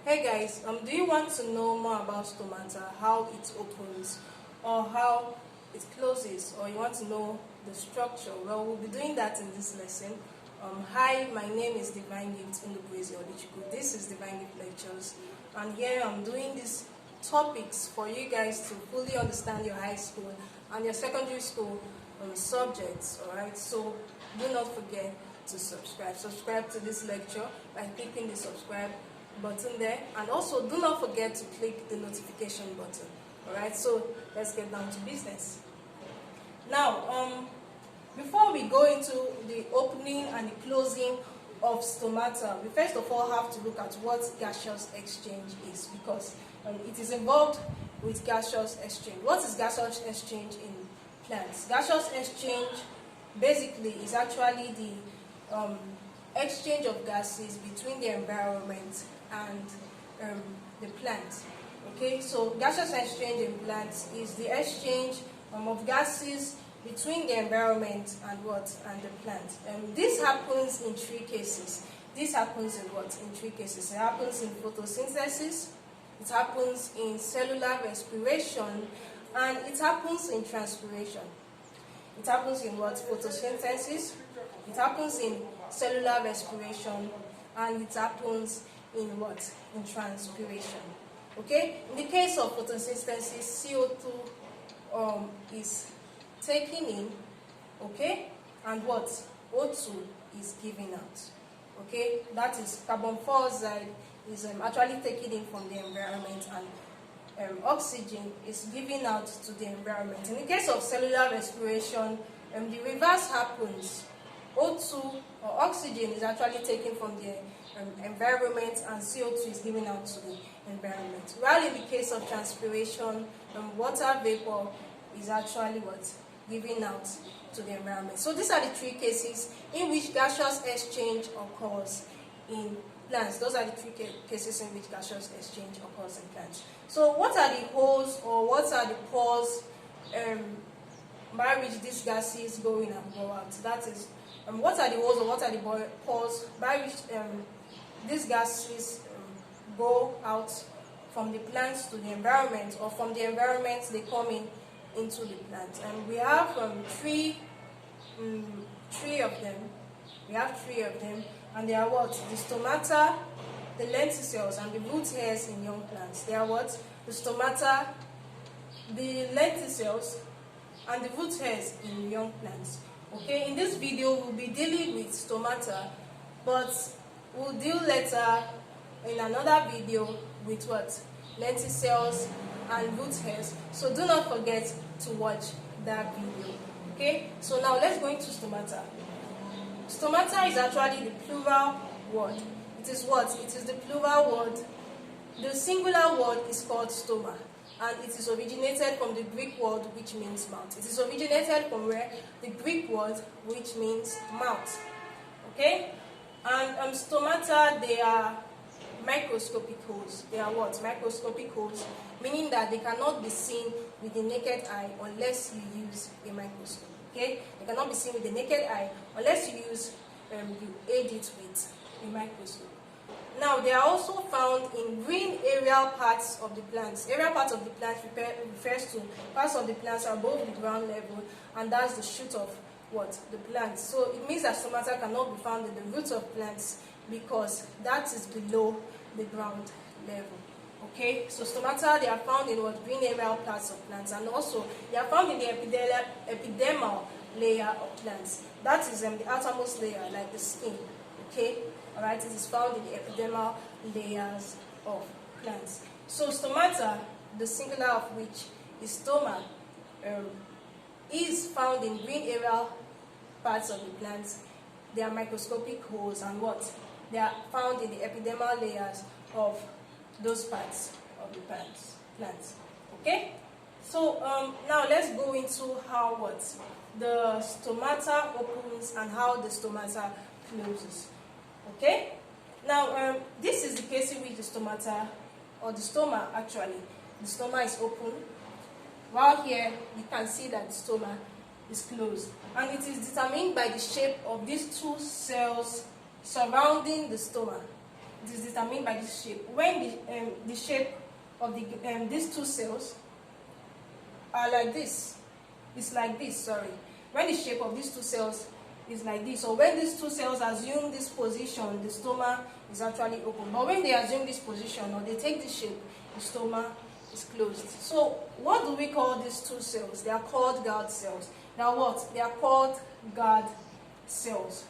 Hey guys, do you want to know more about stomata, how it opens or how it closes, or you want to know the structure? Well, we'll be doing that in this lesson. Hi, my name is Divine Gift Oluchiku. This is Divine Gift Lectures, and here I'm doing these topics for you guys to fully understand your high school and your secondary school subjects. Alright, so do not forget to subscribe. Subscribe to this lecture by clicking the subscribe button there, and also do not forget to click the notification button. Alright, so let's get down to business. Now, before we go into the opening and the closing of stomata, we first of all have to look at what gaseous exchange is, because it is involved with gaseous exchange. What is gaseous exchange in plants? Gaseous exchange basically is actually the exchange of gases between the environment and the plant. Okay, so gaseous exchange in plants is the exchange of gases between the environment and the plant. This happens in three cases. This happens in in three cases. It happens in photosynthesis, it happens in cellular respiration, and it happens in transpiration. It happens in photosynthesis, it happens in cellular respiration, and it happens in in transpiration. Okay, in the case of photosynthesis, CO2 is taken in, okay, and O2 is given out. Okay, that is carbon dioxide is actually taken in from the environment, and oxygen is given out to the environment. In the case of cellular respiration, the reverse happens. O2 or oxygen is actually taken from the environment, and CO2 is given out to the environment. While in the case of transpiration, water vapor is actually given out to the environment. So these are the three cases in which gaseous exchange occurs in plants. Those are the three cases in which gaseous exchange occurs in plants. So what are the holes, or what are the pores by which these gases go in and go out? That is, what are the holes, or what are the pores by which these gases go out from the plants to the environment, or from the environment they come into the plant? And we have three of them. We have three of them, and they are the stomata, the lenticels, and the root hairs in young plants. They are the stomata, the lenticels, and the root hairs in young plants. Okay, in this video we'll be dealing with stomata, but we'll deal later in another video with lenticels and root hairs. So do not forget to watch that video. Okay, so now let's go into stomata. Stomata is actually the plural word. It is It is the plural word. The singular word is called stoma, and it is originated from the Greek word which means mouth. It is originated from where? The Greek word which means mouth. Okay? And stomata, they are microscopic holes. They are microscopic holes, meaning that they cannot be seen with the naked eye unless you use a microscope. Okay? They cannot be seen with the naked eye unless you aid it with a microscope. Now, they are also found in green aerial parts of the plants. Aerial parts of the plant refers to parts of the plants above the ground level, and that's the shoot of the plant. So it means that stomata cannot be found in the roots of plants, because that is below the ground level. Okay, so stomata, they are found in green aerial parts of plants, and also they are found in the epidermal layer of plants. That is the outermost layer, like the skin. Okay, alright, it is found in the epidermal layers of plants. So stomata, the singular of which is stoma, is found in green aerial parts of the plants. They are microscopic holes, and they are found in the epidermal layers of those parts of the plants. Okay, so now let's go into how the stomata opens and how the stomata closes. Okay, now this is the case in which the stomata, or the stoma actually, the stoma is open, while here you can see that the stoma is closed, and it is determined by the shape of these two cells surrounding the stoma. it is determined by this shape. When the shape of these two cells are like this, it's like this, sorry. When the shape of these two cells is like this, or when these two cells assume this position, the stoma is actually open. But when they assume this position or they take this shape, the stoma is closed. So what do we call these two cells? They are called guard cells. Now what? They are called guard cells.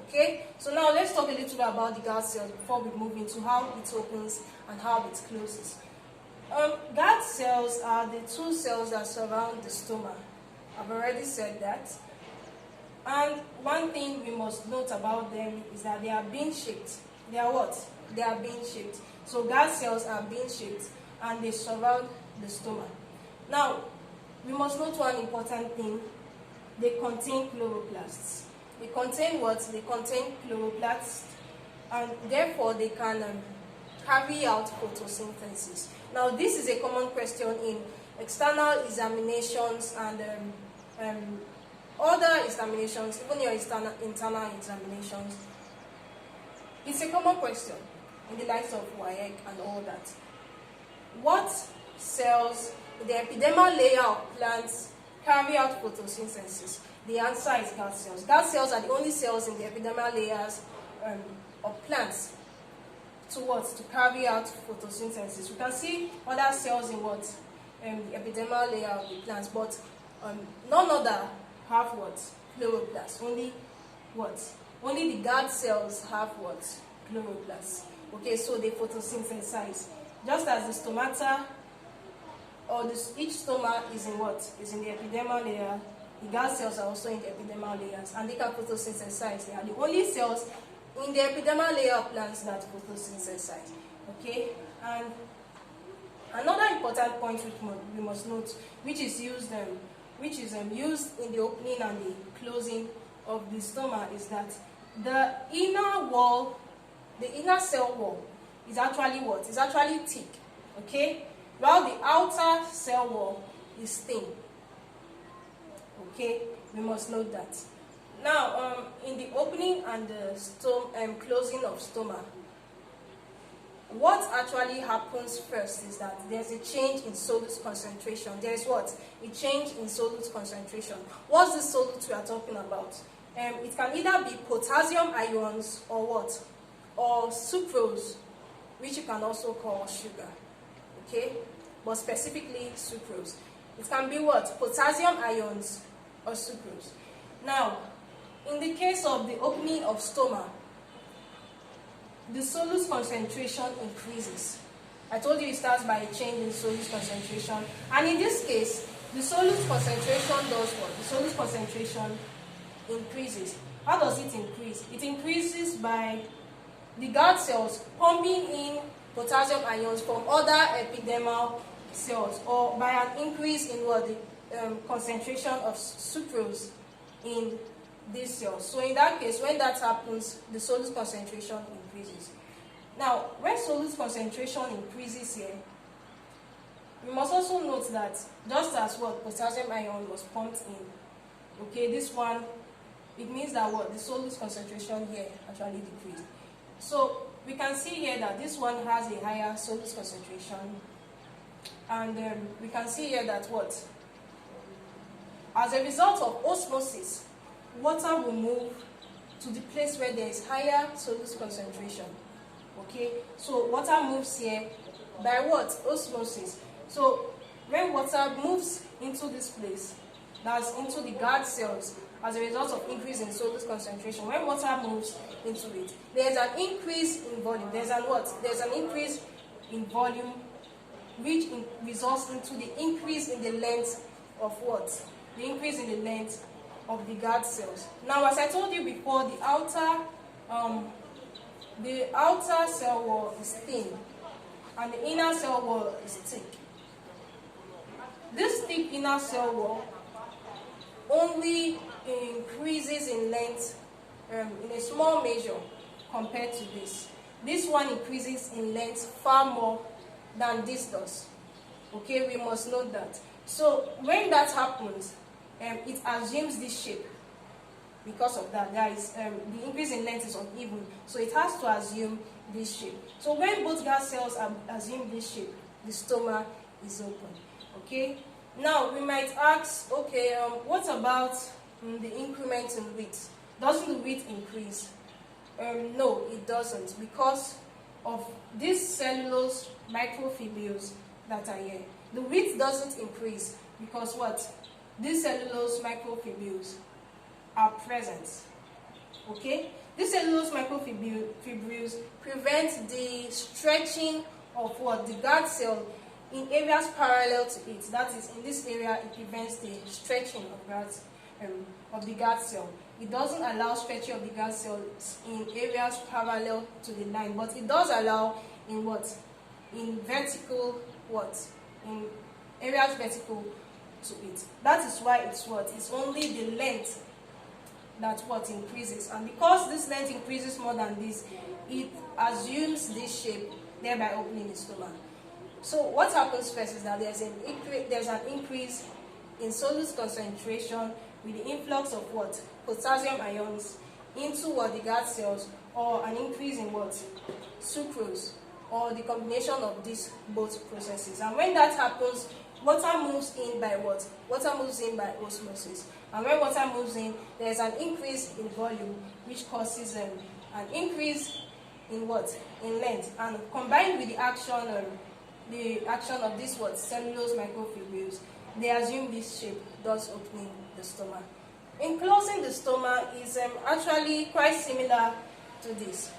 Okay? So now let's talk a little bit about the guard cells before we move into how it opens and how it closes. Guard cells are the two cells that surround the stoma. I've already said that. And one thing we must note about them is that they are bean shaped. They are what? They are bean shaped. So guard cells are bean shaped and they surround the stoma. Now, we must note one important thing. They contain chloroplasts. They contain what? They contain chloroplasts, and therefore they can carry out photosynthesis. Now, this is a common question in external examinations and other examinations, even your internal examinations. It's a common question in the likes of WAEC and all that. What cells in the epidermal layer of plants carry out photosynthesis? The answer is guard cells. Guard cells are the only cells in the epidermal layers of plants to carry out photosynthesis. You can see other cells in what? The epidermal layer of the plants, but none other have what? Chloroplasts. Only what? Only the guard cells have what? Chloroplasts. Okay, so they photosynthesize. Just as the stomata, or each stoma is in what? Is in the epidermal layer. The guard cells are also in the epidermal layers, and they can photosynthesize. They are the only cells in the epidermal layer of plants that photosynthesize. Okay, and another important point which we must note, which is used in the opening and the closing of the stoma, is that the inner wall, the inner cell wall, is actually what? Is actually thick. Okay, while the outer cell wall is thin. Okay, we must note that. Now, in the opening and the closing of stoma, what actually happens first is that there's a change in solute concentration. There is what? A change in solute concentration. What's the solute we are talking about? It can either be potassium ions or what? Or sucrose, which you can also call sugar. Okay? But specifically sucrose. It can be what? Potassium ions or sucrose. Now, in the case of the opening of stoma, the solute concentration increases. I told you it starts by a change in solute concentration. And in this case, the solute concentration does what? The solute concentration increases. How does it increase? It increases by the guard cells pumping in potassium ions from other epidermal cells, or by an increase in what? The concentration of sucrose in these cells. So in that case, when that happens, the solute concentration increases. Now, when solute concentration increases here, we must also note that just as what potassium ion was pumped in, okay, this one, it means that what? The solute concentration here actually decreased. So we can see here that this one has a higher solute concentration, and we can see here that what? As a result of osmosis, water will move to the place where there is higher solute concentration. Okay, so water moves here by what? Osmosis. So when water moves into this place, that's into the guard cells, as a result of increase in solute concentration, when water moves into it, there's an increase in volume. There's an increase in volume, which results into the increase in the length of what? The increase in the length of the guard cells. Now, as I told you before, the outer cell wall is thin, and the inner cell wall is thick. This thick inner cell wall only increases in length in a small measure compared to this. This one increases in length far more than this does. Okay, we must note that. So when that happens, it assumes this shape. because of that, there is the increase in length is uneven, so it has to assume this shape. So when both guard cells assume this shape, the stoma is open. Okay. Now we might ask, okay, what about the increment in width? Doesn't the width increase? No, it doesn't, because of these cellulose microfibules that are here. The width doesn't increase because what? These cellulose microfibules are present. Okay? These cellulose microfibules prevent the stretching of what? The guard cell in areas parallel to it. That is, in this area, it prevents the stretching of the guard cell. It doesn't allow stretching of the guard cells in areas parallel to the line, but it does allow in what? In vertical what? In areas vertical to it. That is why it's what? It's only the length that what increases, and because this length increases more than this, it assumes this shape, thereby opening the stomach. So what happens first is that there's an increase in solute concentration with the influx of what? Potassium ions into what? The guard cells, or an increase in what? Sucrose, or the combination of these both processes. And when that happens, water moves in by what? Water moves in by osmosis. And when water moves in, there's an increase in volume, which causes an increase in what? In length. And combined with the action of this what? Cellulose microfibules, they assume this shape, thus opening the stomach. In closing the stomach is actually quite similar to this.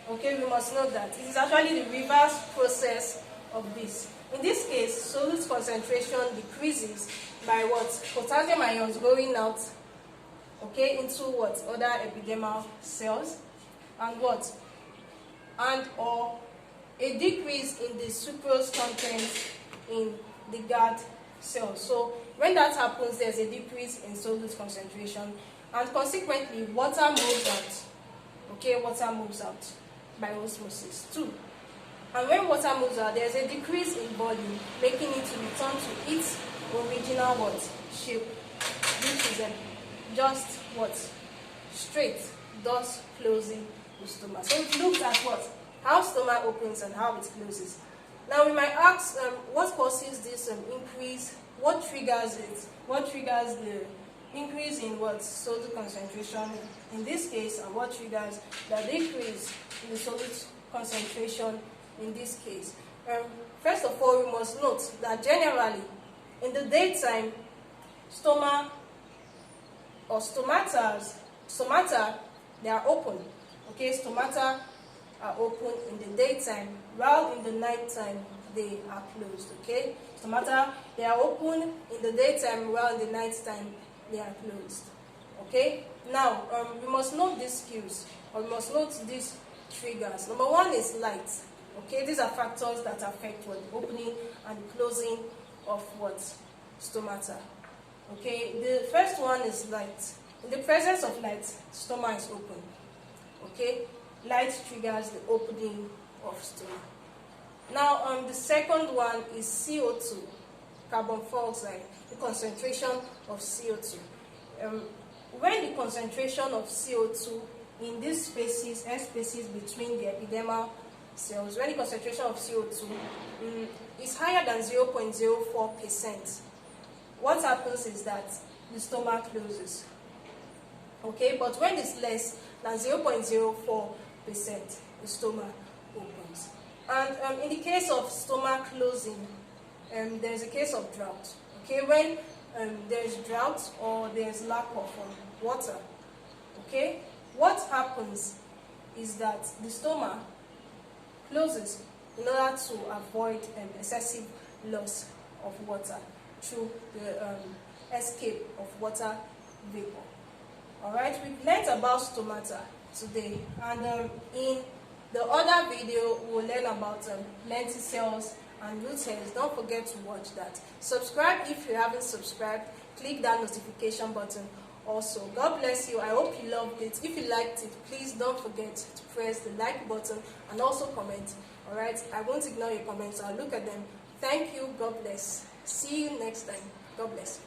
Okay, we must note that it is actually the reverse process of this. In this case, solute concentration decreases by what? Potassium ions going out, okay, into what? Other epidermal cells, and what? And or a decrease in the sucrose content in the guard cells. So when that happens, there's a decrease in solute concentration, and consequently, water moves out. Okay, water moves out by osmosis too. And when water moves out, there's a decrease in volume, making it to return to its original what? Shape, which is just what? Straight, thus closing the stomach. So it looks at what? How stomach opens and how it closes. Now we might ask, what causes this increase? What triggers it? What triggers the increase in what? Solute concentration in this case, and what triggers the decrease in the solute concentration in this case? First of all, we must note that generally, in the daytime, stoma or stomata, they are open. Okay, stomata are open in the daytime, while in the nighttime they are closed. Okay, stomata, they are open in the daytime, while in the nighttime they are closed. Okay, now we must note these cues, or we must note these triggers. Number one is light. Okay, these are factors that affect what? The opening and the closing of what? Stomata. Okay, the first one is light. In the presence of light, stoma is open. Okay, light triggers the opening of stoma. Now, the second one is CO2, carbon dioxide, the concentration of CO2. When the concentration of CO2 in these spaces, air spaces between the epidermal cells, when the concentration of CO2 is higher than 0.04%, what happens is that the stomach closes. Okay, but when it's less than 0.04%, the stomach opens. And in the case of stomach closing, there's a case of drought. Okay, when there's drought or there's lack of water, okay, what happens is that the stomach closes in order to avoid excessive loss of water through the escape of water vapor. Alright, we've learned about stomata today, and in the other video we'll learn about lenticels and root hairs. Don't forget to watch that. Subscribe if you haven't subscribed. Click that notification button also. God bless you. I hope you loved it. If you liked it, please don't forget to press the like button and also comment. Alright, I won't ignore your comments. I'll look at them. Thank you. God bless. See you next time. God bless.